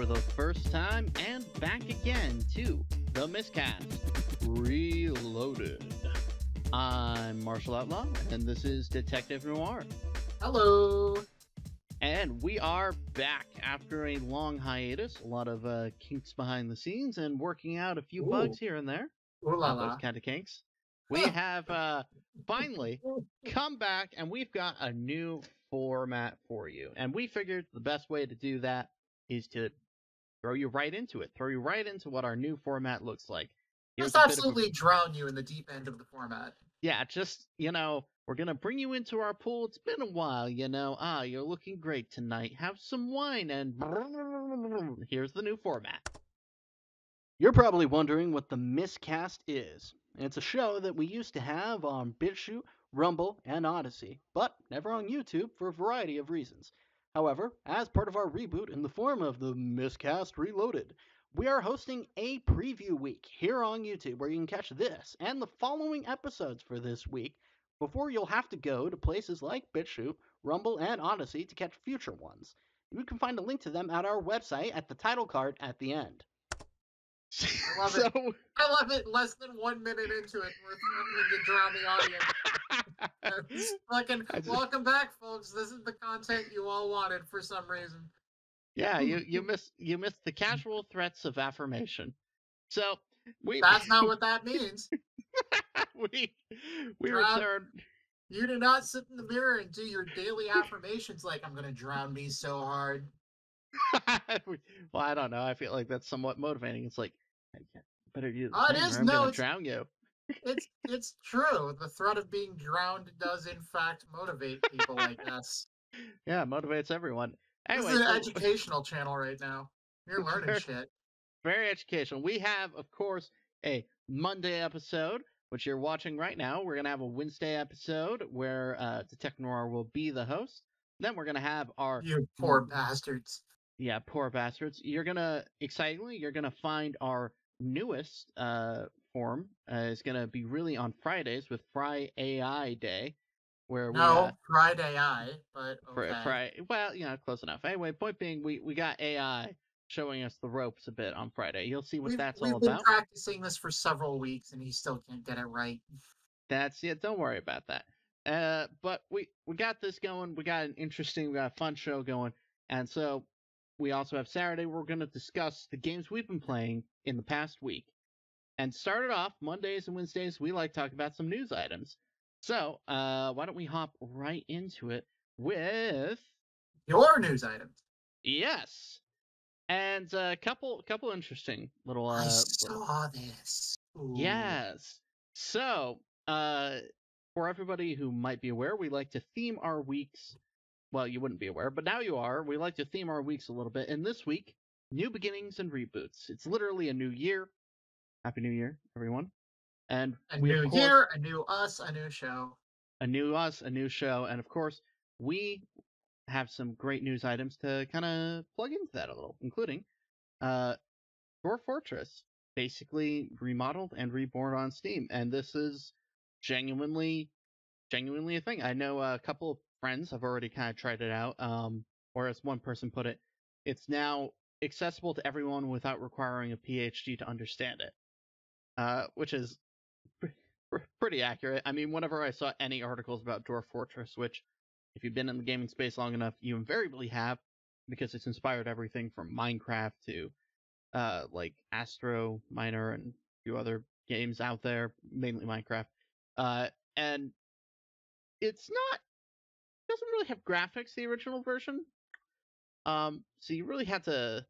for the first time and back again to the Miscast Reloaded. I'm MarshallOutlaw, and this is DetectiveNoir. Hello! And we are back after a long hiatus, a lot of kinks behind the scenes, and working out a few bugs here and there. Ooh la Not la. those kind of kinks. We have finally come back, and we've got a new format for you. And we figured the best way to do that is to throw you right into it. Throw you right into what our new format looks like. Just absolutely drown you in the deep end of the format. Yeah, just, we're going to bring you into our pool. It's been a while, you're looking great tonight. Have some wine, and here's the new format. You're probably wondering what the Miscast is. It's a show that we used to have on BitChute, Rumble, and Odyssey, but never on YouTube for a variety of reasons. However, as part of our reboot in the form of the Miscast Reloaded, we are hosting a preview week here on YouTube where you can catch this and the following episodes for this week before you'll have to go to places like BitChute, Rumble, and Odyssey to catch future ones. You can find a link to them at our website at the title card at the end. I love it. I love it. Less than 1 minute into it, we're threatening to drown the audience. Welcome back, folks. This is the content you all wanted for some reason. Yeah, you missed the casual threats of affirmation. So that's not what that means. we return. You do not sit in the mirror and do your daily affirmations like, I'm gonna drown me so hard. Well, I don't know. I feel like that's somewhat motivating. It's like, better do the thing, or I'm gonna drown you. It's true. The threat of being drowned does in fact motivate people, I guess. Yeah, it motivates everyone. Anyway, this is an educational channel right now. You're learning shit. Very educational. We have, of course, a Monday episode, which you're watching right now. We're gonna have a Wednesday episode where DetectiveNoir will be the host. Then we're gonna have our You poor bastards. Yeah, poor bastards. You're gonna find our newest form is gonna be really on Fridays with FridAI Day, where FridAI, but okay. Well, close enough. Anyway, point being, we got AI showing us the ropes a bit on Friday. You'll see what that's all about. We've been practicing this for several weeks, and he still can't get it right. That's it. Don't worry about that. But we got this going. We got a fun show going, and so. We also have Saturday. We're going to discuss the games we've been playing in the past week. And started off, Mondays and Wednesdays, we like to talk about some news items. So, why don't we hop right into it with... your news items. Yes. And a couple interesting little... I saw this. Ooh. Yes. So, for everybody who might be aware, we like to theme our weeks... Well, you wouldn't be aware, but now you are. We like to theme our weeks a little bit. And this week, new beginnings and reboots. It's literally a new year. Happy New Year, everyone. And year, a new us, a new show. A new us, a new show. And of course, we have some great news items to kind of plug into that a little, including Dwarf Fortress, basically remodeled and reborn on Steam. And this is genuinely a thing. I know a couple of friends have already kind of tried it out, or as one person put it, it's now accessible to everyone without requiring a PhD to understand it, which is pretty accurate. I mean, whenever I saw any articles about Dwarf Fortress, which if you've been in the gaming space long enough, you invariably have, because it's inspired everything from Minecraft to like Astro Miner and a few other games out there, mainly Minecraft, and it's doesn't really have graphics, the original version. So you really had to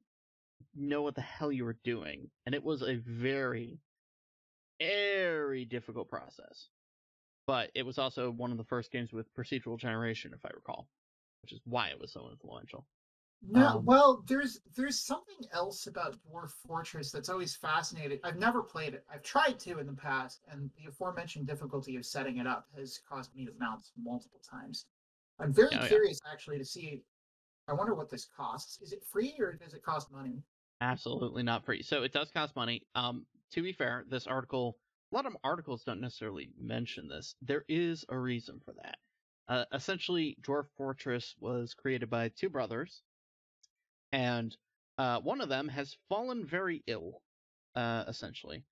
know what the hell you were doing. And it was a very, very difficult process. But it was also one of the first games with procedural generation, if I recall, which is why it was so influential. No, well, there's something else about Dwarf Fortress that's always fascinated. I've never played it. I've tried to in the past, and the aforementioned difficulty of setting it up has caused me to bounce multiple times. I'm very curious, actually, to see. I wonder what this costs. Is it free or does it cost money? Absolutely not free. So it does cost money. To be fair, this article, a lot of articles don't necessarily mention this. There is a reason for that. Essentially, Dwarf Fortress was created by two brothers, and one of them has fallen very ill, essentially.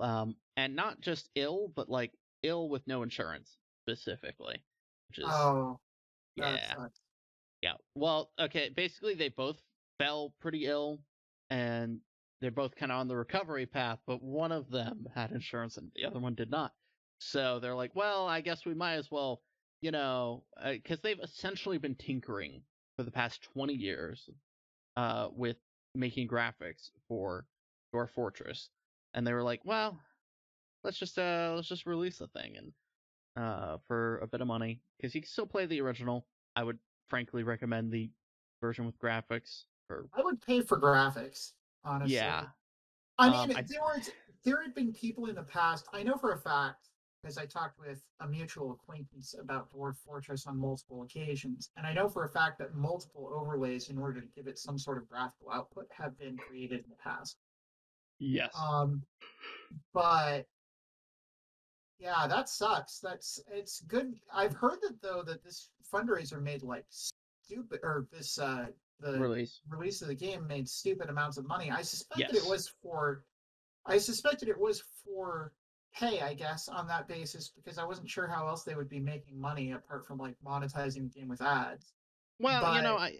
And not just ill, but like ill with no insurance specifically, which is Oh, that yeah, sucks. yeah. Well, okay, basically they both fell pretty ill, and they're both kind of on the recovery path, but one of them had insurance and the other one did not. So they're like, well, I guess we might as well, because they've essentially been tinkering for the past 20 years with making graphics for Dwarf Fortress, and they were like, well, let's just release the thing and for a bit of money because you can still play the original. I would frankly recommend the version with graphics. For I would pay for graphics, yeah, honestly. I mean, I there had been people in the past. I know for a fact because I talked with a mutual acquaintance about Dwarf Fortress on multiple occasions, and I know for a fact that multiple overlays in order to give it some sort of graphical output have been created in the past. yes. Um, but yeah, that sucks. It's good. I've heard that though that this fundraiser made like stupid, or this the Release. release of the game made stupid amounts of money. Yes. I suspected it was for pay, I guess, on that basis because I wasn't sure how else they would be making money apart from like monetizing the game with ads. Well, But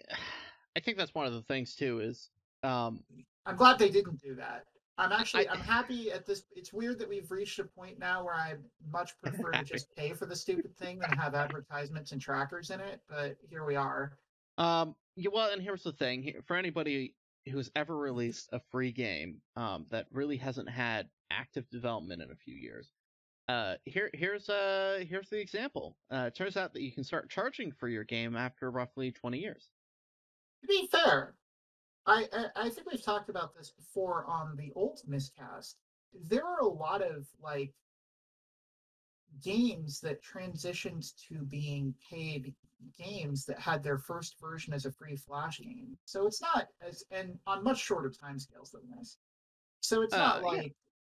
I think that's one of the things too is um I'm glad they didn't do that. I I'm happy at this. It's weird that we've reached a point now where I much prefer to happy. just pay for the stupid thing than have advertisements and trackers in it. But here we are. Yeah, well, and here's the thing for anybody who's ever released a free game that really hasn't had active development in a few years. Here's the example. It turns out that you can start charging for your game after roughly 20 years. To be fair, I think we've talked about this before on the old Miscast. There are a lot of like games that transitioned to being paid games that had their first version as a free flash game. So it's not as and on much shorter timescales than this. So Yeah.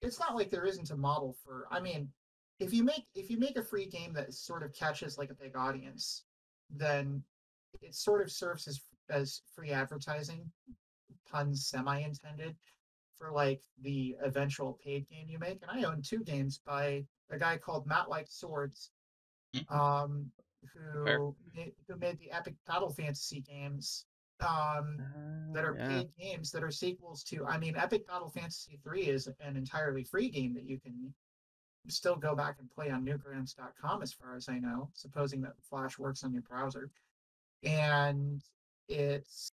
it's not like there isn't a model for I mean, if you make a free game that sort of catches like a big audience, then it sort of serves as free advertising, puns semi intended, for like the eventual paid game you make. And I own two games by a guy called Matt Like Swords, um, Fair. who made the epic battle fantasy games, um, that are Yeah. paid games that are sequels to. I mean, Epic Battle Fantasy 3 is an entirely free game that you can still go back and play on newgrounds.com, as far as I know, supposing that Flash works on your browser. And it's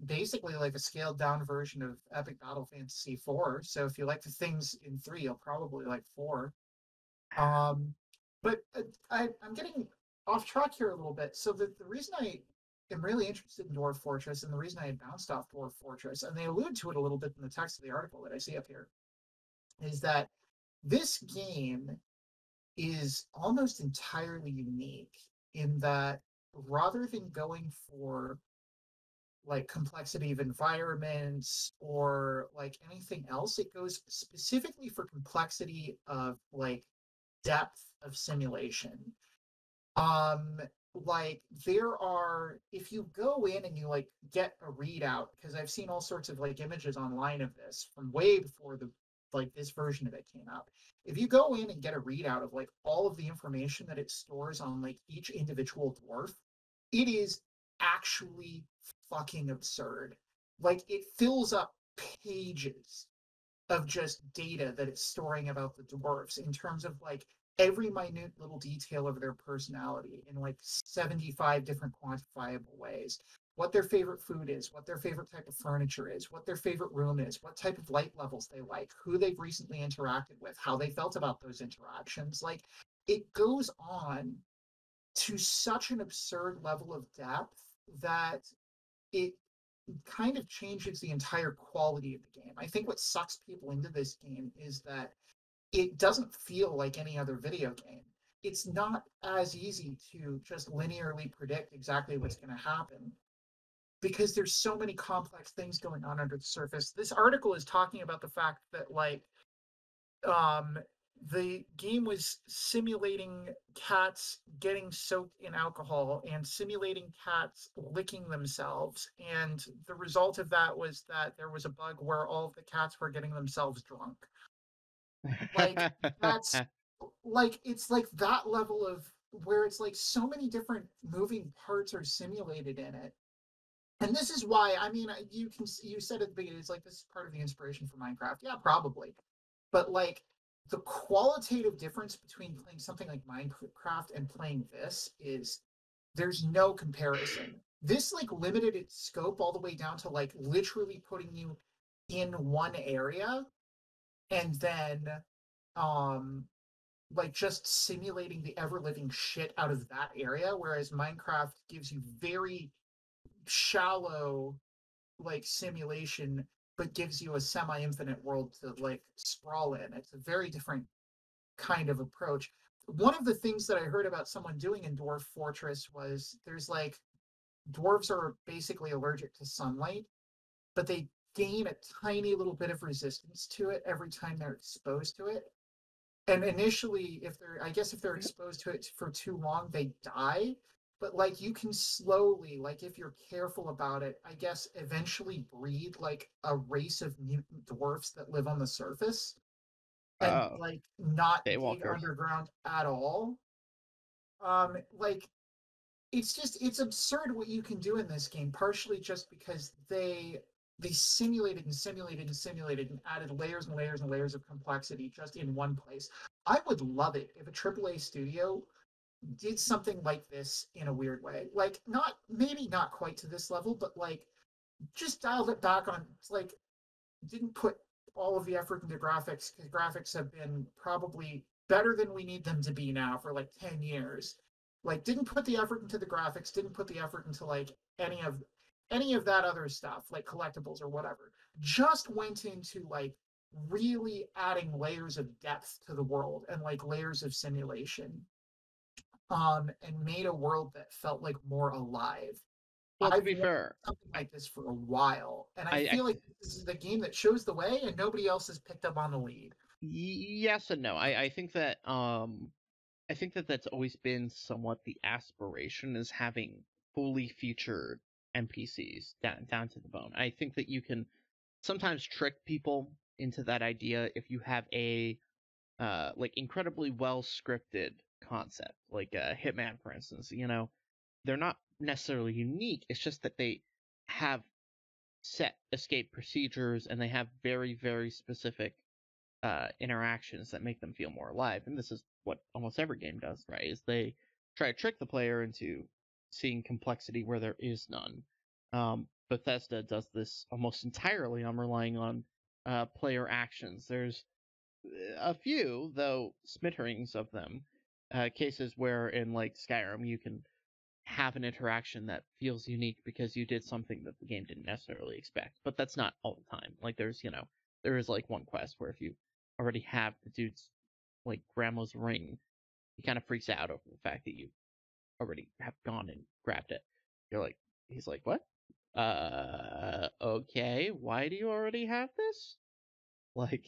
basically like a scaled down version of Epic Battle Fantasy 4. So if you like the things in 3, you'll probably like 4. Um, but I'm getting off track here a little bit. So the reason I am really interested in Dwarf Fortress and the reason I had bounced off Dwarf Fortress, and they allude to it a little bit in the text of the article that I see up here, is that this game is almost entirely unique in that rather than going for like complexity of environments or like anything else, it goes specifically for complexity of like depth of simulation. um like there are, if you go in and you like get a readout, because I've seen all sorts of like images online of this from way before the like this version of it came out. If you go in and get a readout of like all of the information that it stores on like each individual dwarf, it is actually fucking absurd. Like it fills up pages of just data that it's storing about the dwarfs in terms of like every minute little detail of their personality in like 75 different quantifiable ways. What their favorite food is, what their favorite type of furniture is, what their favorite room is, what type of light levels they like, who they've recently interacted with, how they felt about those interactions. Like it goes on to such an absurd level of depth that it kind of changes the entire quality of the game. I think what sucks people into this game is that it doesn't feel like any other video game. It's not as easy to just linearly predict exactly what's going to happen because there's so many complex things going on under the surface. This article is talking about the fact that like um the game was simulating cats getting soaked in alcohol and simulating cats licking themselves. And the result of that was that there was a bug where all of the cats were getting themselves drunk. Like, that's like, it's like that level of where it's like so many different moving parts are simulated in it. And this is why, I mean, you said at the beginning, it's like this is part of the inspiration for Minecraft. Yeah, probably. But like the qualitative difference between playing something like Minecraft and playing this is there's no comparison. This like limited its scope all the way down to like literally putting you in one area and then um like just simulating the ever living shit out of that area, whereas Minecraft gives you very shallow like simulation but gives you a semi-infinite world to like sprawl in. It's a very different kind of approach. One of the things that I heard about someone doing in Dwarf Fortress was there's like dwarves are basically allergic to sunlight, but they gain a tiny little bit of resistance to it every time they're exposed to it. And initially, if they're, I guess if they're exposed to it for too long, they die. But like you can slowly, like if you're careful about it, I guess eventually breed like a race of mutant dwarfs that live on the surface and Oh, like not dig daywalkers. underground at all. Like it's absurd what you can do in this game, partially just because they simulated and simulated and simulated and added layers and layers and layers of complexity just in one place. I would love it if a AAA studio did something like this in a weird way. Like not maybe not quite to this level, but like just dialed it back on like didn't put all of the effort into graphics because graphics have been probably better than we need them to be now for like 10 years. Like didn't put the effort into the graphics, didn't put the effort into like any of that other stuff, like collectibles or whatever. Just went into like really adding layers of depth to the world and like layers of simulation. And made a world that felt like more alive. Well, to I've be wanted fair, something I, like this for a while, and I I feel like this is the game that shows the way, and nobody else has picked up on the lead. yes and no. I think that that's always been somewhat the aspiration is having fully featured NPCs down to the bone. I think that you can sometimes trick people into that idea if you have a like incredibly well scripted concept, like Hitman, for instance. You know, they're not necessarily unique. It's just that they have set escape procedures and they have very specific interactions that make them feel more alive. And this is what almost every game does, right? Is they try to trick the player into seeing complexity where there is none. Bethesda does this almost entirely on relying on player actions. There's a few, though smitterings of them, cases where in like Skyrim you can have an interaction that feels unique because you did something that the game didn't necessarily expect. But that's not all the time. Like there's, there is like one quest where if you already have the dude's like grandma's ring, he kind of freaks out over the fact that you already have gone and grabbed it. You're like, he's like, what? Okay, why do you already have this? Like,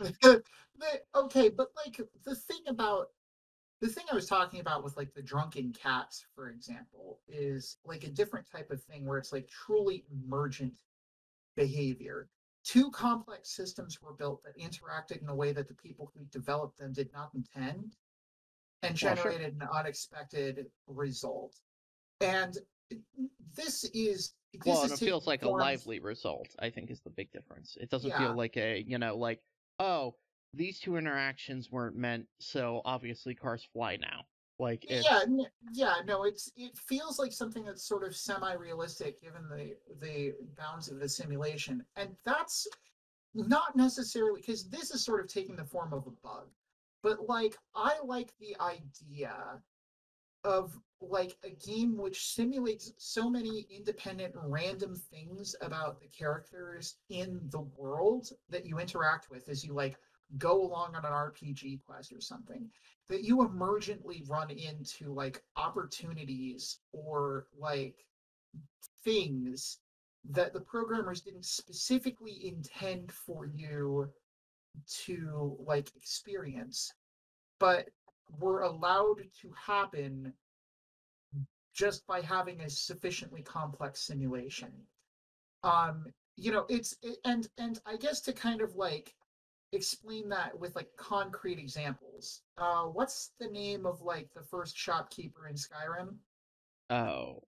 Okay, but like the thing I was talking about with like the drunken cats, for example, is like a different type of thing where it's like truly emergent behavior. Two complex systems were built that interacted in a way that the people who developed them did not intend and well, sure. generated an unexpected result. And this is Well, this and is it taking feels like a forms. lively result, I think is the big difference. It doesn't feel Yeah, like like, oh, these two interactions weren't meant, so obviously cars fly now. Like, yeah, it's, yeah. No, it feels like something that's sort of semi-realistic given the bounds of the simulation, and that's not necessarily because this is sort of taking the form of a bug. But like, I like the idea of like a game which simulates so many independent random things about the characters in the world that you interact with as you like go along on an RPG quest or something that you emergently run into like opportunities or like things that the programmers didn't specifically intend for you to like experience but were allowed to happen just by having a sufficiently complex simulation. And I guess to kind of like explain that with like concrete examples. What's the name of like the first shopkeeper in Skyrim? Oh,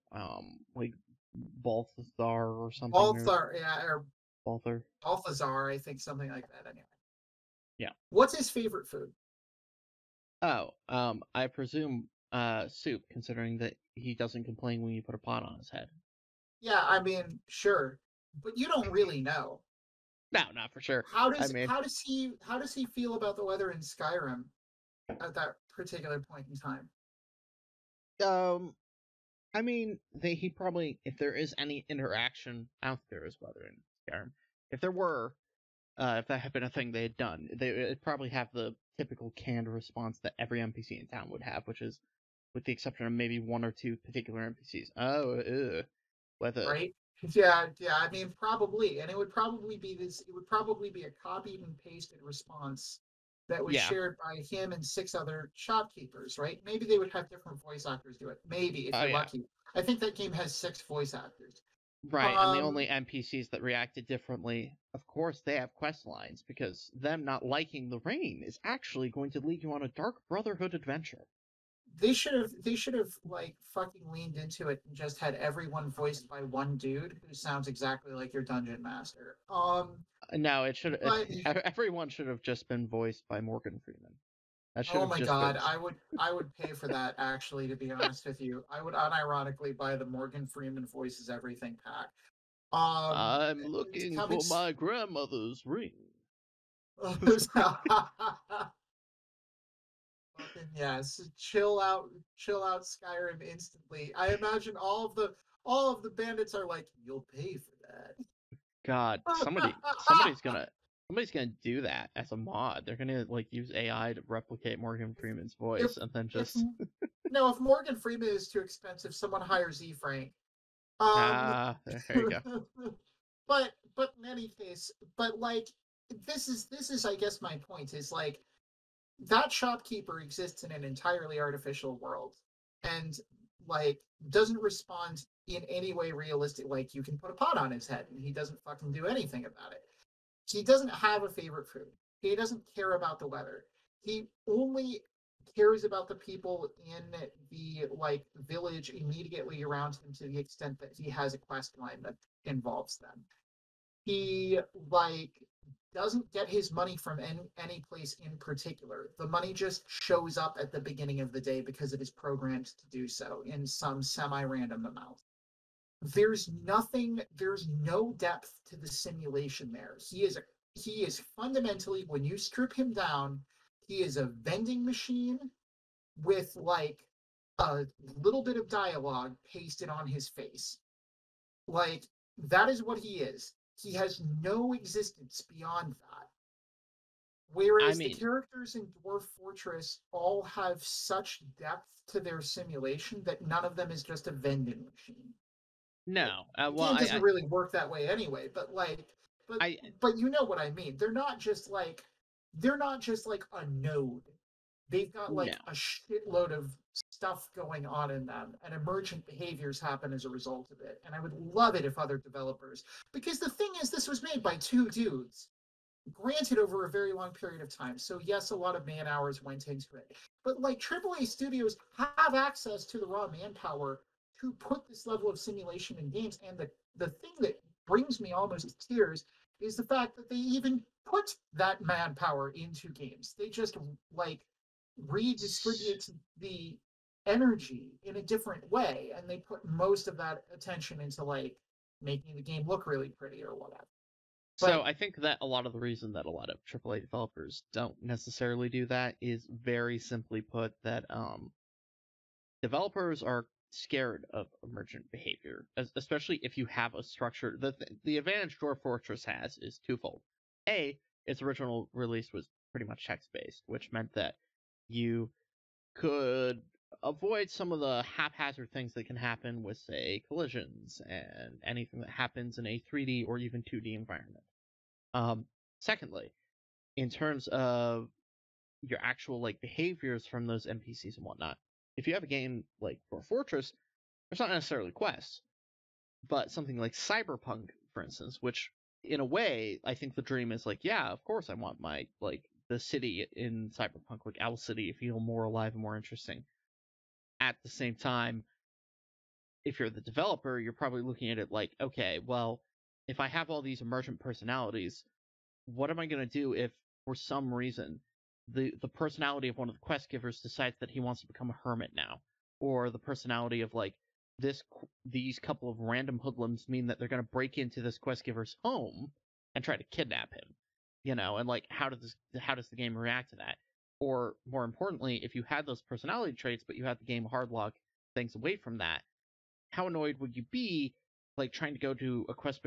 like Balthazar or something. Balthar, yeah, or Balthar. Balthazar, I think, something like that. Anyway, Yeah. what's his favorite food? Oh, I presume soup, considering that he doesn't complain when you put a pot on his head. Yeah, I mean, sure, but you don't really know. No, not for sure. How I does mean, how does he feel about the weather in Skyrim at that particular point in time? um, he probably, if there is any interaction out there as weather in Skyrim, if there were, if that had been a thing they had done, they'd probably have the typical canned response that every NPC in town would have, which is, with the exception of maybe one or two particular NPCs. Oh, weather. Right? Yeah, yeah. I mean, probably, and it would probably be this. It would probably be a copied and pasted response that was Yeah. shared by him and 6 other shopkeepers. Right? Maybe they would have different voice actors do it. Maybe if Oh you're yeah. lucky. I think that game has 6 voice actors. Right, and the Um, only NPCs that reacted differently, of course, they have quest lines, because them not liking the rain is actually going to lead you on a Dark Brotherhood adventure. they should have like fucking leaned into it and just had everyone voiced by one dude who sounds exactly like your dungeon master. No, it should. But Everyone should have just been voiced by Morgan Freeman. That should oh have my just been. god, I would pay for that actually, to be honest with you. I would unironically buy the Morgan Freeman voices everything pack. I'm It's looking coming. for my grandmother's ring. Fucking yes, chill out Skyrim instantly. I imagine all of the bandits are like, you'll pay for God, that. somebody's gonna do that as a mod. They're gonna like use AI to replicate Morgan Freeman's if voice, and then if just no, if Morgan Freeman is too expensive, someone hires E. Frank. Um, there you go. but in any case, but like this is I guess my point is like that shopkeeper exists in an entirely artificial world and like doesn't respond in any way realistic. Like you can put a pot on his head and he doesn't fucking do anything about it. He doesn't have a favorite food. He doesn't care about the weather. He only cares about the people in the like village immediately around him to the extent that he has a quest line that involves them. He like doesn't get his money from any place in particular. The money just shows up at the beginning of the day because it is programmed to do so in some semi-random amount. There's no depth to the simulation there. He is fundamentally, when you strip him down, he is a vending machine with like a little bit of dialogue pasted on his face. Like that is what he is. He has no existence beyond that. I Whereas the mean, characters in Dwarf Fortress all have such depth to their simulation that none of them is just a vending machine. no. The Well, game doesn't really work that way anyway, but like but I, but you know what I mean. They're not just like a node. They've got no. like a shitload of stuff going on in them, and emergent behaviors happen as a result of it. And I would love it if other developers, because the thing is, this was made by 2 dudes, granted over a very long period of time. So yes, a lot of man hours went into it, but like AAA studios have access to the raw manpower to put this level of simulation in games. And the thing that brings me almost to tears is the fact that they even put that manpower into games. They just like redistribute the energy in a different way, and they put most of that attention into like making the game look really pretty or whatever. So But I think that a lot of the reason that a lot of AAA developers don't necessarily do that is very simply put that developers are scared of emergent behavior, especially if you have a structure. The advantage Dwarf Fortress has is twofold. A, its original release was pretty much text based, which meant that you could avoid some of the haphazard things that can happen with, say, collisions and anything that happens in a 3D or even 2D environment. Secondly, in terms of your actual like behaviors from those NPCs and whatnot. If you have a game like Dwarf Fortress, there's not necessarily quests, but something like Cyberpunk, for instance, which in a way I think the dream is like, yeah, of course I want my like the city in Cyberpunk, like Owl City, to feel more alive and more interesting. At the same time, if you're the developer, you're probably looking at it like, okay, well, if I have all these emergent personalities, what am I going to do if, for some reason, the personality of one of the quest givers decides that he wants to become a hermit now, or the personality of like these couple of random hoodlums mean that they're going to break into this quest giver's home and try to kidnap him, and like how does the game react to that? Or more importantly, if you had those personality traits but you had the game hardlock things away from that, how annoyed would you be, like trying to go to a quest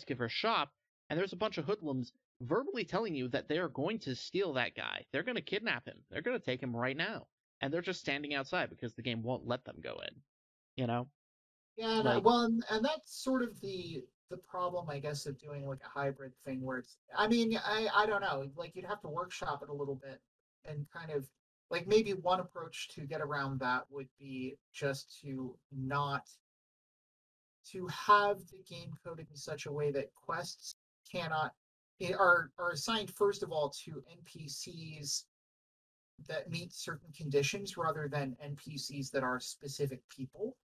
giver shop, and there's a bunch of hoodlums verbally telling you that they are going to steal that guy, they're going to kidnap him, they're going to take him right now, and they're just standing outside because the game won't let them go in. You know, Yeah, like well, and that's sort of the problem, I guess, of doing like a hybrid thing where it's. I mean, I don't know. Like you'd have to workshop it a little bit and kind of like maybe one approach to get around that would be just to not to have the game coded in such a way that quests cannot are assigned first of all to NPCs that meet certain conditions rather than NPCs that are specific people.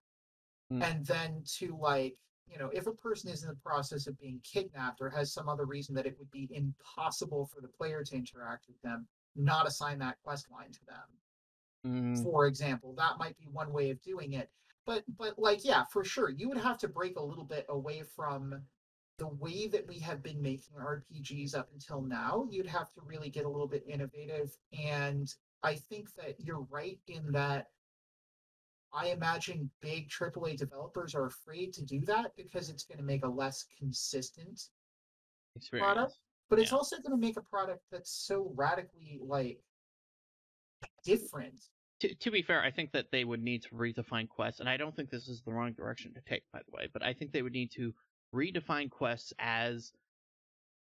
And then to like, if a person is in the process of being kidnapped or has some other reason that it would be impossible for the player to interact with them, not assign that quest line to them. For example, that might be one way of doing it. But like, yeah, for sure, you would have to break a little bit away from the way that we have been making RPGs up until now. You'd have to really get a little bit innovative. And I think that you're right in that I imagine big AAA developers are afraid to do that because it's going to make a less consistent product. experience. But it's Yeah. also going to make a product that's so radically like different. To be fair, I think that they would need to redefine quests, and I don't think this is the wrong direction to take, by the way, but I think they would need to redefine quests as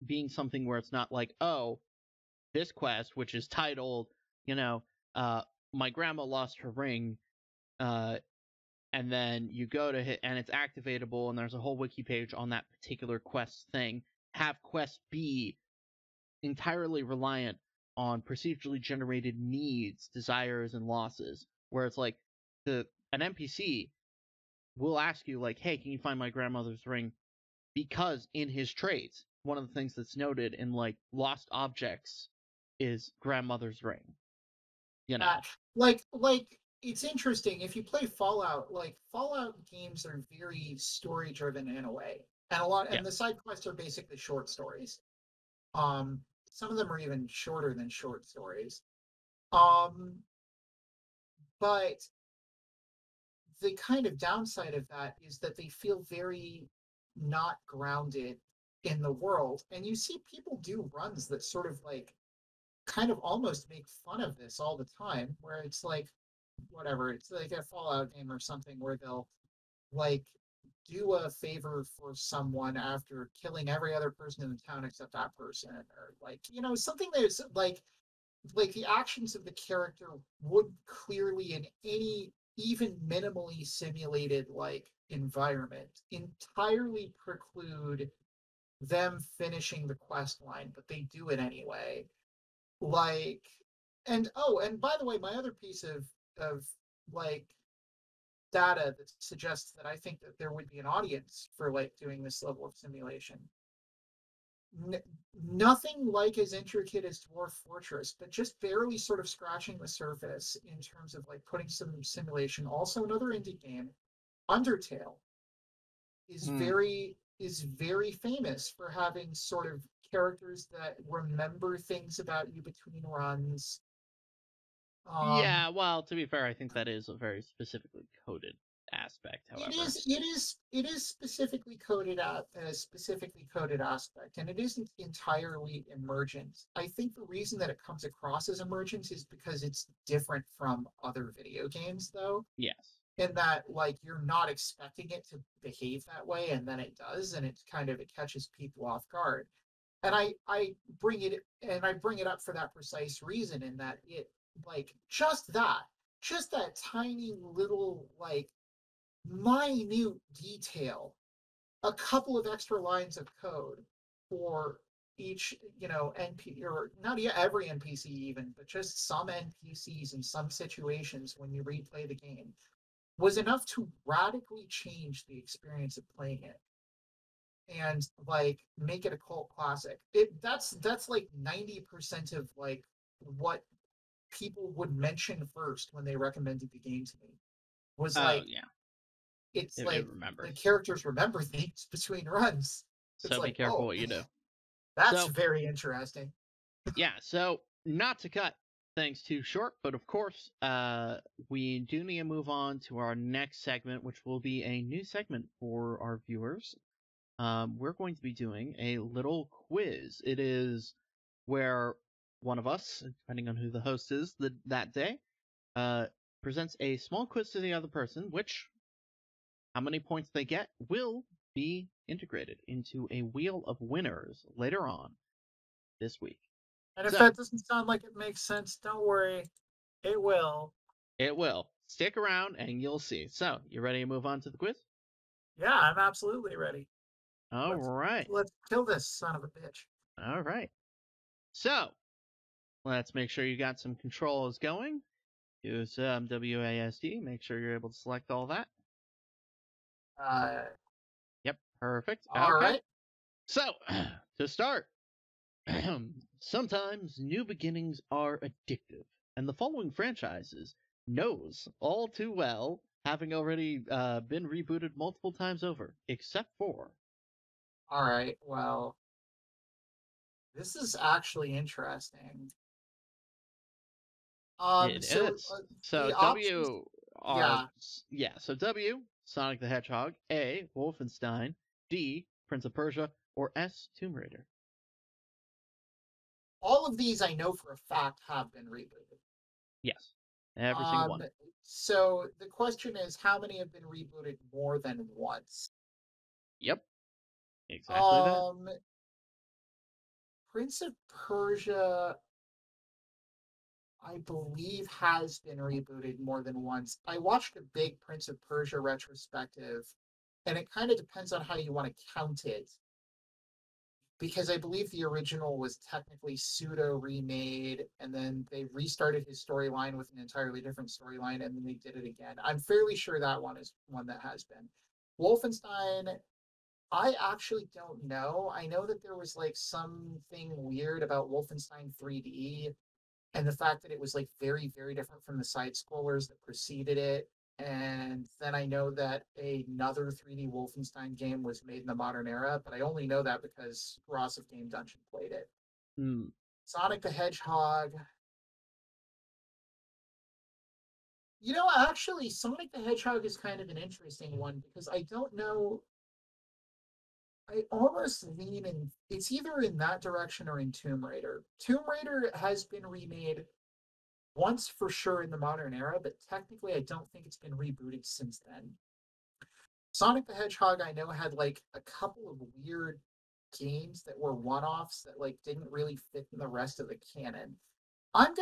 being something where it's not like, oh, this quest, which is titled, my grandma lost her ring, and then you go to hit, and it's activatable, and there's a whole wiki page on that particular quest thing. Have quest be entirely reliant on procedurally generated needs, desires, and losses, where it's like an NPC will ask you like, "Hey, can you find my grandmother's ring?" Because in his traits, one of the things that's noted in like lost objects is grandmother's ring. Like it's interesting if you play Fallout. Like Fallout games are very story driven in a way, and and the side quests are basically short stories. Some of them are even shorter than short stories. But the kind of downside of that is that they feel very not grounded in the world. And you see people do runs that sort of like kind of almost make fun of this all the time, where it's like, whatever, it's like a Fallout game or something where they'll like do a favor for someone after killing every other person in the town except that person, or like, something that's like the actions of the character would clearly in any even minimally simulated like environment entirely preclude them finishing the quest line, but they do it anyway. Like, and by the way, my other piece of like data that suggests that I think that there would be an audience for like doing this level of simulation. Nothing like as intricate as Dwarf Fortress, but just barely sort of scratching the surface in terms of like putting some simulation. Also, another indie game, Undertale, is very famous for having sort of characters that remember things about you between runs. Yeah, well, to be fair, I think that is a very specifically coded aspect, however. It is specifically coded at a specifically coded aspect, and it isn't entirely emergent. I think the reason that it comes across as emergent is because it's different from other video games, though. Yes. In that, like, you're not expecting it to behave that way, and then it does, and it catches people off guard. and I bring it up for that precise reason, in that it, like, just that tiny little, like, minute detail, a couple of extra lines of code for each, or not every NPC even, but just some NPCs in some situations when you replay the game, was enough to radically change the experience of playing it and, like, make it a cult classic. That's like 90% of, like, what people would mention first when they recommended the game to me, was Oh like, yeah, it's it like the remembers. characters remember things between runs. It's So be like, careful oh, what you do. that's So very interesting. yeah, so not to cut things too short, but of course, we do need to move on to our next segment, which will be a new segment for our viewers. We're going to be doing a little quiz. It is where one of us, depending on who the host is that day, uh, presents a small quiz to the other person, which, how many points they get, will be integrated into a wheel of winners later on this week. And if So, that doesn't sound like it makes sense, don't worry, it will. it will. Stick around and you'll see. So, you ready to move on to the quiz? Yeah, I'm absolutely ready. All Let's right. let's kill this son of a bitch. All right. So, let's make sure you got some controls going. Use WASD. Make sure you're able to select all that. Uh, Yep, perfect. all Okay. right. So, to start, sometimes new beginnings are addictive, and the following franchises knows all too well, having already been rebooted multiple times over, except for. All right. Well, this is actually interesting. It So is. So the options, W are, yeah, yeah, so W, Sonic the Hedgehog, A, Wolfenstein, D, Prince of Persia, or S, Tomb Raider. all of these I know for a fact have been rebooted. Yes, every single Um, one. so the question is, how many have been rebooted more than once? Yep, exactly that. Um, Prince of Persia, I believe, has been rebooted more than once. I watched a big Prince of Persia retrospective, and it kind of depends on how you want to count it, because I believe the original was technically pseudo remade, and then they restarted his storyline with an entirely different storyline, and then they did it again. I'm fairly sure that one is one that has been. Wolfenstein, I actually don't know. I know that there was, like, something weird about Wolfenstein 3D, and the fact that it was, like, very, very different from the side scrollers that preceded it. And then I know that another 3D Wolfenstein game was made in the modern era, but I only know that because Ross of Game Dungeon played it. Hmm. Sonic the Hedgehog. Actually, Sonic the Hedgehog is kind of an interesting one, because I don't know. I almost lean in. It's either in that direction or in Tomb Raider. Tomb Raider has been remade once for sure in the modern era, but technically I don't think it's been rebooted since then. Sonic the Hedgehog, I know, had, like, a couple of weird games that were one-offs that, like, didn't really fit in the rest of the canon. I'm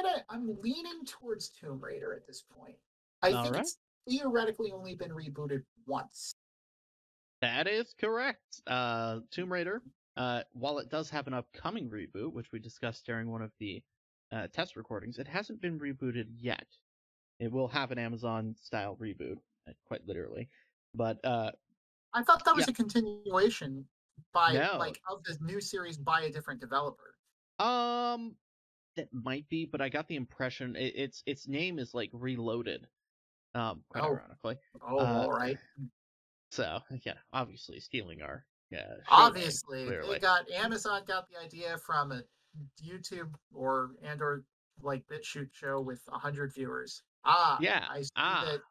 leaning towards Tomb Raider at this point. I All think right. it's theoretically only been rebooted once. That is correct. Tomb Raider, while it does have an upcoming reboot, which we discussed during one of the test recordings, it hasn't been rebooted yet. It will have an Amazon-style reboot, quite literally. But I thought that yeah, was a continuation by, no. like, of the new series by a different developer. Um, that might be, but I got the impression its name is like Reloaded. Quite Oh, ironically. Uh, all right. so yeah, obviously stealing our show name Obviously, clearly. Amazon got the idea from a YouTube or like BitChute show with 100 viewers. Yeah. I see that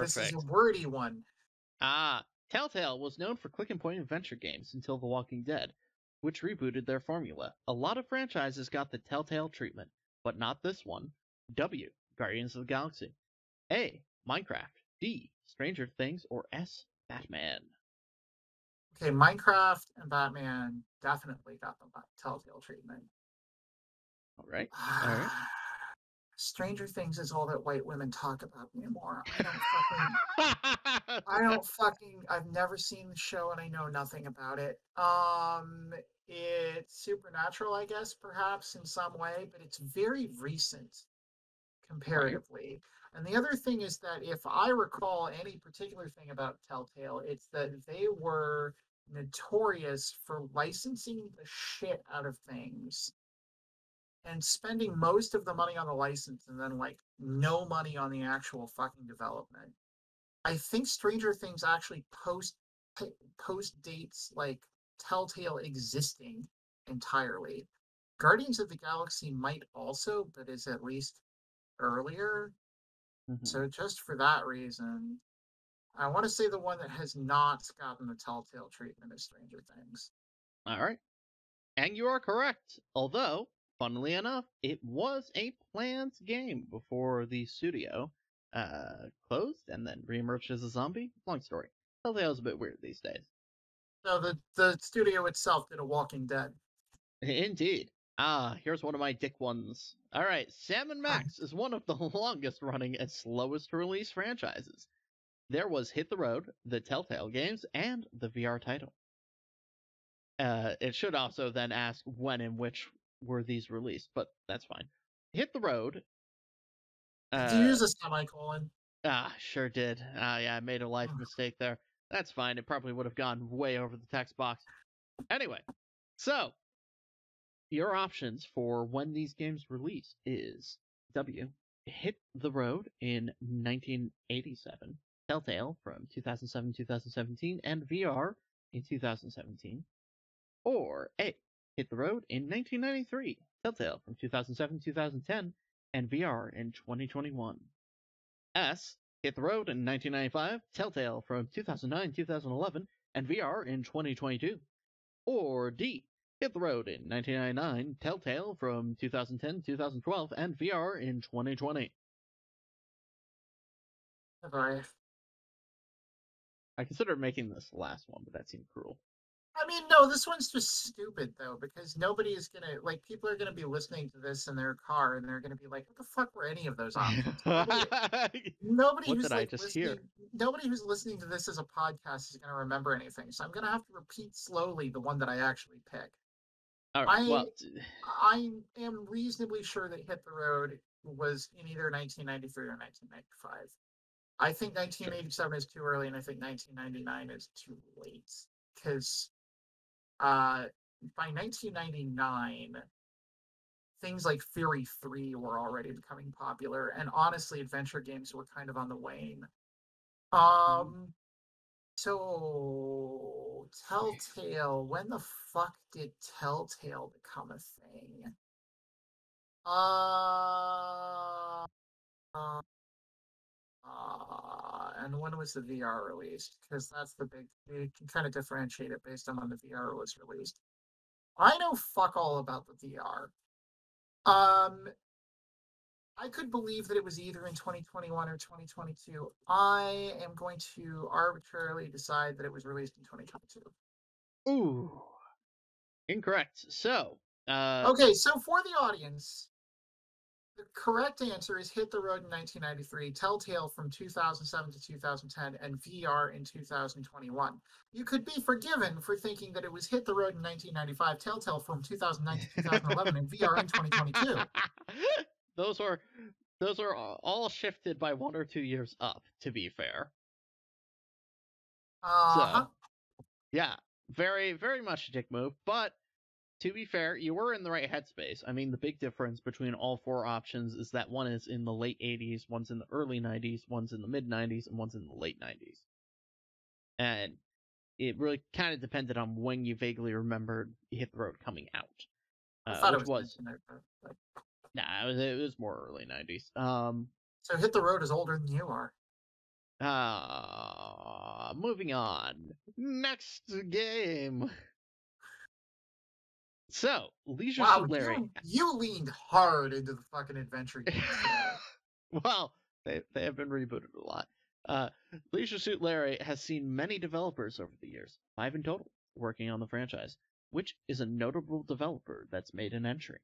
this is a Perfect. wordy one. Telltale was known for click and point adventure games until The Walking Dead, which rebooted their formula. A lot of franchises got the Telltale treatment, but not this one. W. Guardians of the Galaxy. A. Minecraft. D. Stranger Things. Or S. Batman. Okay, Minecraft and Batman definitely got the Telltale treatment. All right. All right. Stranger Things is all that white women talk about anymore. I've never seen the show and I know nothing about it. It's supernatural, I guess, perhaps in some way, but it's very recent comparatively. And the other thing is that if I recall any particular thing about Telltale, it's that they were notorious for licensing the shit out of things and spending most of the money on the license and then like no money on the actual fucking development. I think Stranger Things actually post dates like Telltale existing entirely. Guardians of the Galaxy might also, but is at least earlier. Mm-hmm. So just for that reason, I want to say the one that has not gotten the Telltale treatment is Stranger Things. All right. And you are correct. Although, funnily enough, it was a planned game before the studio closed and then reemerged as a zombie. Long story. Telltale's a bit weird these days. So the studio itself did a Walking Dead. Indeed. Here's one of my dick ones. All right, Sam & Max is one of the longest running and slowest release franchises. There was Hit the Road, the Telltale games, and the VR title. It should also then ask when and which were these released, but that's fine. Hit the Road. Did you use a semicolon? Sure did. Yeah, I made a life mistake there. That's fine. It probably would have gone way over the text box. Anyway, so your options for when these games released is W. Hit the Road in 1987, Telltale from 2007-2017, and VR in 2017. Or A. Hit the Road in 1993, Telltale from 2007-2010, and VR in 2021. S. Hit the Road in 1995, Telltale from 2009-2011, and VR in 2022. Or D. Hit the Road in 1999, Telltale from 2010-2012, and VR in 2020. Sorry. I considered making this last one, but that seemed cruel. I mean, no, this one's just stupid, though, because nobody is going to, like, people are going to be listening to this in their car, and they're going to be like, what the fuck were any of those options? Nobody who's listening to this as a podcast is going to remember anything, so I'm going to have to repeat slowly the one that I actually pick. All right, I am reasonably sure that Hit the Road was in either 1993 or 1995. I think 1987 is too early, and I think 1999 is too late, because by 1999, things like Fury 3 were already becoming popular, and honestly, adventure games were kind of on the wane. So Telltale, when the fuck did Telltale become a thing? And when was the VR released? Because that's the big, you can kind of differentiate it based on when the VR was released. I know fuck all about the VR. I could believe that it was either in 2021 or 2022. I am going to arbitrarily decide that it was released in 2022. Ooh. Incorrect. So, okay, so for the audience, the correct answer is Hit the Road in 1993, Telltale from 2007 to 2010, and VR in 2021. You could be forgiven for thinking that it was Hit the Road in 1995, Telltale from 2009 to 2011, and VR in 2022. Those are all shifted by 1 or 2 years up, to be fair. So, yeah, very, very much a dick move, but to be fair, you were in the right headspace. I mean, the big difference between all 4 options is that one is in the late 80s, one's in the early 90s, one's in the mid 90s, and one's in the late 90s. And it really kind of depended on when you vaguely remembered Hit the Road coming out. I thought it was. Nah, it was more early 90s. So Hit the Road is older than you are. Moving on. Next game. So, Leisure Suit Larry. You leaned hard into the fucking adventure game. Well, they have been rebooted a lot. Leisure Suit Larry has seen many developers over the years, 5 in total, working on the franchise, which is a notable developer that's made an entry.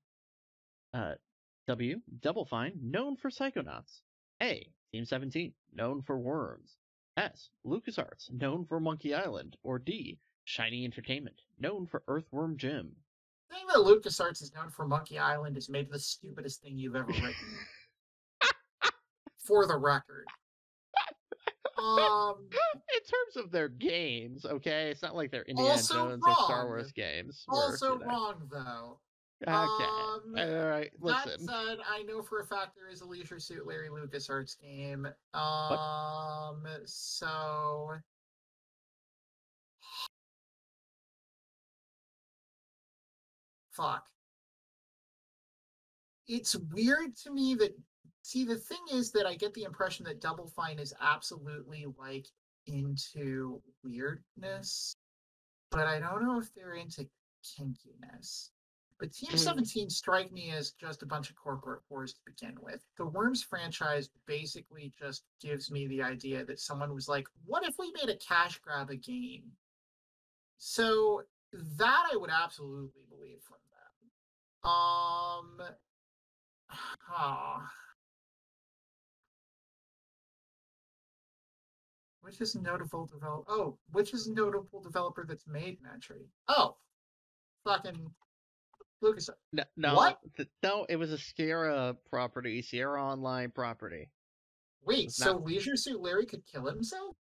W. Double Fine, known for Psychonauts. A. Team 17, known for Worms. S. LucasArts, known for Monkey Island. Or D. Shiny Entertainment, known for Earthworm Jim. The thing that LucasArts is known for Monkey Island is maybe the stupidest thing you've ever written. For the record. In terms of their games, okay? It's not like they're Indiana Jones or Star Wars games. Also wrong, though. Okay. All right, listen. That said, I know for a fact there is a Leisure Suit Larry LucasArts game. So... Fuck. It's weird to me that... See, the thing is that I get the impression that Double Fine is absolutely, like, into weirdness. But I don't know if they're into kinkiness. But Team 17 strike me as just a bunch of corporate whores to begin with. The Worms franchise basically just gives me the idea that someone was like, what if we made a cash grab a game? So that I would absolutely believe from them. Which is a notable developer that's made an entry? Oh, fucking Lucas. No, what? No, it was a Sierra property, Sierra Online property. Wait, so Leisure Suit Larry could kill himself?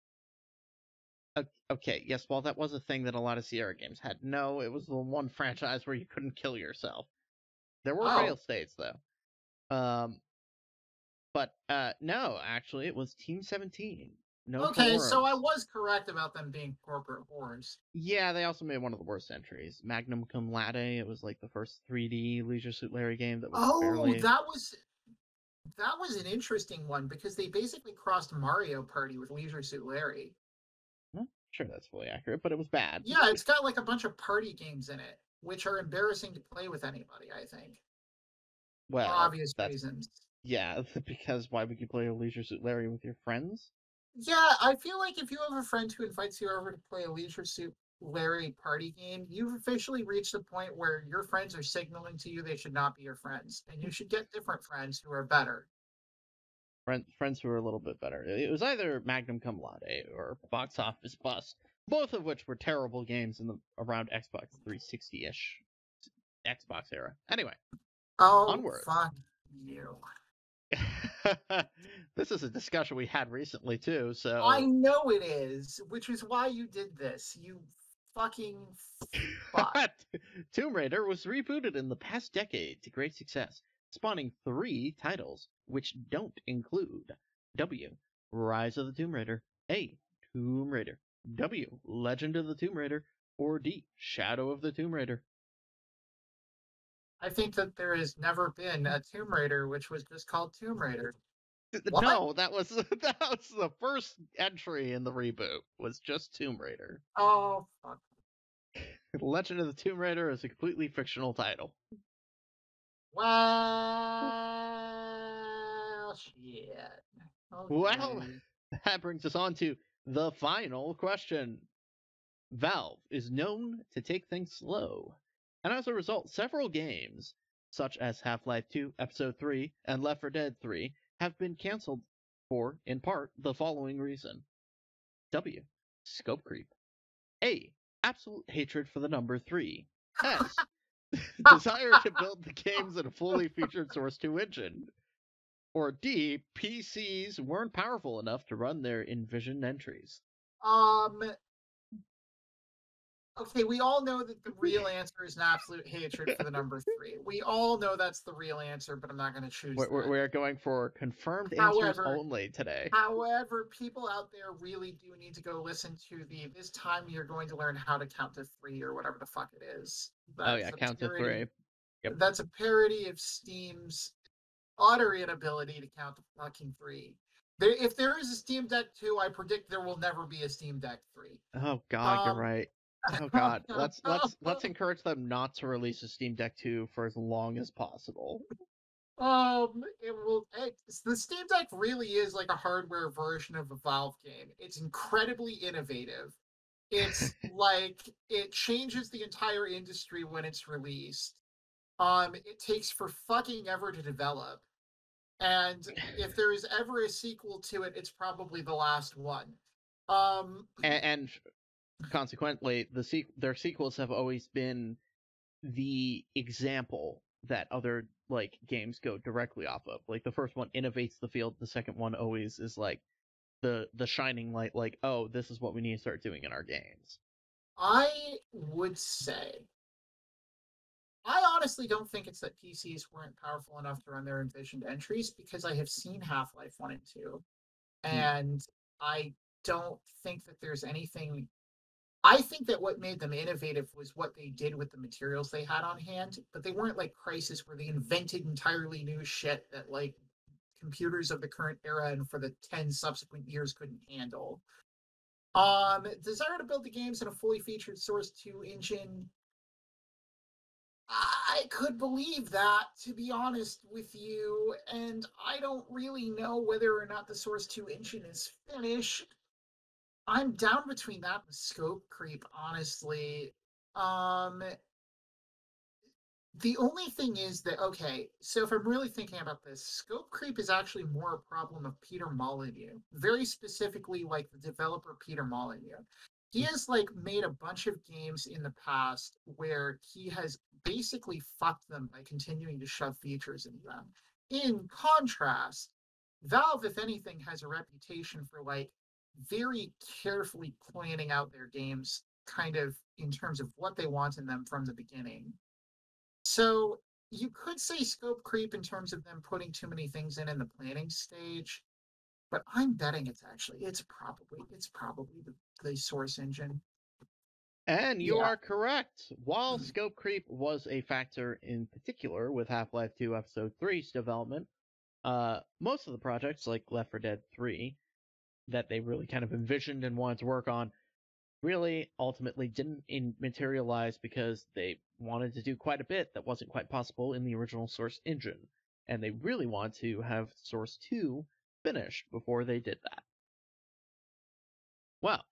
Okay, yes, well, that was a thing that a lot of Sierra games had. No, it was the one franchise where you couldn't kill yourself. There were fail states, though. But no, actually, it was Team 17. No. Okay, so I was correct about them being corporate whores. Yeah, they also made one of the worst entries, Magnum Cum Laude. It was like the first 3D Leisure Suit Larry game that was fairly... that was an interesting one because they basically crossed Mario Party with Leisure Suit Larry. Well, sure, that's fully accurate, but it was bad. Yeah, it's got like a bunch of party games in it, which are embarrassing to play with anybody, I think. Well, for obvious reasons. Yeah, because why would you play a Leisure Suit Larry with your friends? Yeah, I feel like if you have a friend who invites you over to play a Leisure Suit Larry party game, you've officially reached the point where your friends are signaling to you they should not be your friends, and you should get different friends who are better. Friends who are a little bit better. It was either Magnum Cum Laude or Box Office Bust, both of which were terrible games in the around Xbox 360-ish Xbox era. Anyway, onward. Fuck you. This is a discussion we had recently too, so I know it is, which is why you did this. You fucking fuck. Tomb Raider was rebooted in the past decade to great success, spawning 3 titles, which don't include W. Rise of the Tomb Raider, A. Tomb Raider, W. Legend of the Tomb Raider, or D. Shadow of the Tomb Raider. I think that there has never been a Tomb Raider which was just called Tomb Raider. What? No, that was the first entry in the reboot, was just Tomb Raider. Oh, fuck. Legend of the Tomb Raider is a completely fictional title. Well, shit. Okay. Well, that brings us on to the final question. Valve is known to take things slow, and as a result, several games, such as Half-Life 2, Episode 3, and Left 4 Dead 3, have been cancelled for, in part, the following reason. W. Scope creep. A. Absolute hatred for the number 3. S. Desire to build the games in a fully featured Source 2 engine. Or D. PCs weren't powerful enough to run their envisioned entries. Okay, we all know that the real answer is an absolute hatred for the number 3. We all know that's the real answer, but I'm not going to choose that. We're going for confirmed answers only today. However, people out there really do need to go listen to this time you're going to learn how to count to 3 or whatever the fuck it is. Count to 3. Yep. That's a parody of Steam's utter inability to count to fucking 3. If there is a Steam Deck 2, I predict there will never be a Steam Deck 3. Oh god, you're right. Oh god, let's encourage them not to release a Steam Deck 2 for as long as possible. The Steam Deck really is like a hardware version of a Valve game. It's incredibly innovative. It's like it changes the entire industry when it's released. It takes for fucking ever to develop. And if there is ever a sequel to it, it's probably the last one. And consequently, their sequels have always been the example that other like games go directly off of. Like the first one innovates the field, the second one always is like the shining light, like, oh, this is what we need to start doing in our games. I would say I honestly don't think it's that PCs weren't powerful enough to run their envisioned entries because I have seen Half-Life 1 and 2, Hmm. and I don't think that there's anything. I think that what made them innovative was what they did with the materials they had on hand, but they weren't like Crisis where they invented entirely new shit that like computers of the current era and for the 10 subsequent years couldn't handle. Desire to build the games in a fully featured Source 2 engine. I could believe that, to be honest with you, and I don't really know whether or not the Source 2 engine is finished. I'm down between that and scope creep, honestly. Um, the only thing is that, okay, so if I'm really thinking about this, scope creep is actually more a problem of Peter Molyneux, very specifically like the developer Peter Molyneux. He has like made a bunch of games in the past where he has basically fucked them by continuing to shove features into them. In contrast, Valve, if anything, has a reputation for like very carefully planning out their games kind of in terms of what they want in them from the beginning. So you could say scope creep in terms of them putting too many things in the planning stage, but I'm betting it's probably the source engine. And you Yeah. are correct. While scope creep was a factor in particular with Half-Life 2 Episode 3's development, most of the projects like Left 4 Dead 3 that they really kind of envisioned and wanted to work on really ultimately didn't materialize because they wanted to do quite a bit that wasn't quite possible in the original Source engine. And they really wanted to have Source 2 finished before they did that. Well,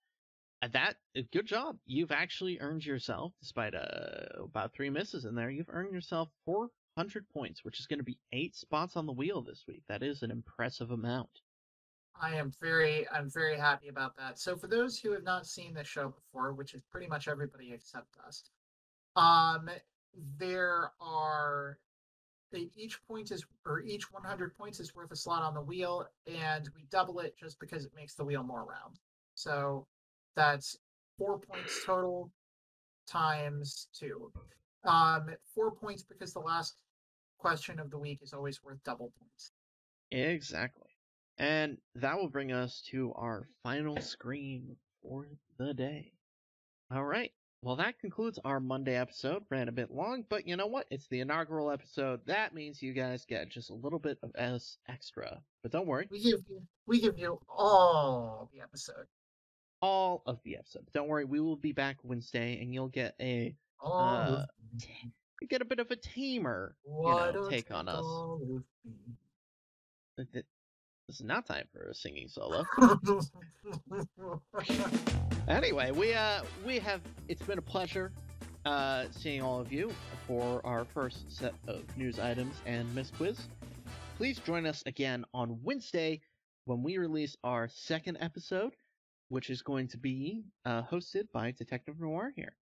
good job. You've actually earned yourself, despite about 3 misses in there, you've earned yourself 400 points, which is going to be 8 spots on the wheel this week. That is an impressive amount. I'm very happy about that. So for those who have not seen the show before, which is pretty much everybody except us, um, there are each 100 points is worth a slot on the wheel, and we double it just because it makes the wheel more round. So that's 4 points total times 2. 4 points because the last question of the week is always worth double points. Exactly. And that will bring us to our final screen for the day. All right. Well, that concludes our Monday episode. Ran a bit long, but you know what? It's the inaugural episode. That means you guys get just a little bit of extra. But don't worry, We give you all the episode. all of the episode. Don't worry, we will be back Wednesday, and you'll get a All uh, of you get a bit of a tamer, why don't take take on us. all of me? This is not time for a singing solo. Anyway, we have. It's been a pleasure seeing all of you for our first set of news items and MISQUIZ. Please join us again on Wednesday when we release our second episode, which is going to be hosted by DetectiveNoir here.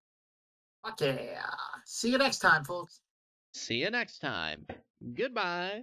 Okay. See you next time, folks. See you next time. Goodbye.